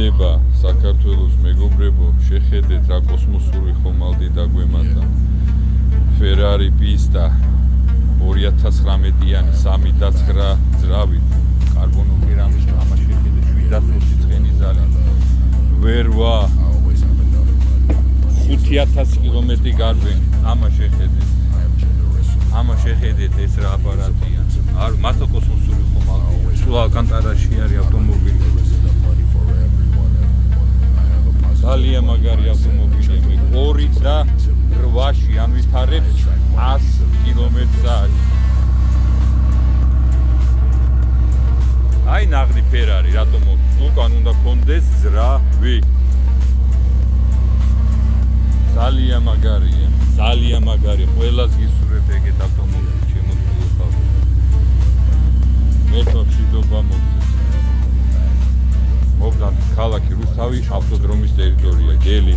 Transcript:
მინდება საქართველოს მეგობრებო, შეხედეთ რა კოსმოსური ხომალდი დაგვემართა. Ferrari pista 2019-იანი 3.9 ძრავით კარბონოკერამის ამა შეხედეთ 720 ცხენი ზალი. ვერვა 5000 კილომეტრი გარბენი ამა შეხედეთ. ამა შეხედეთ ეს რა აპარატია. არ მართლა კოსმოსური ხომალდია. სულ ალკანტარაში არის ავტომობილი. ძალიან მაგარი ავტომობილია. 2.8-ში ანვითარებს 100 კმ/სთ. აი ნაღდი Ferrari რატომ უკან უნდა კონდეს ძრავი. ძალიან მაგარია, ძალიან მაგარი. ყველას გისურვებ ეგეთ ავტომობილი შემოწმოთ. მე თვითონ მოგდან ქალაქი რუსთავი ავტოდრომის ტერიტორია გელი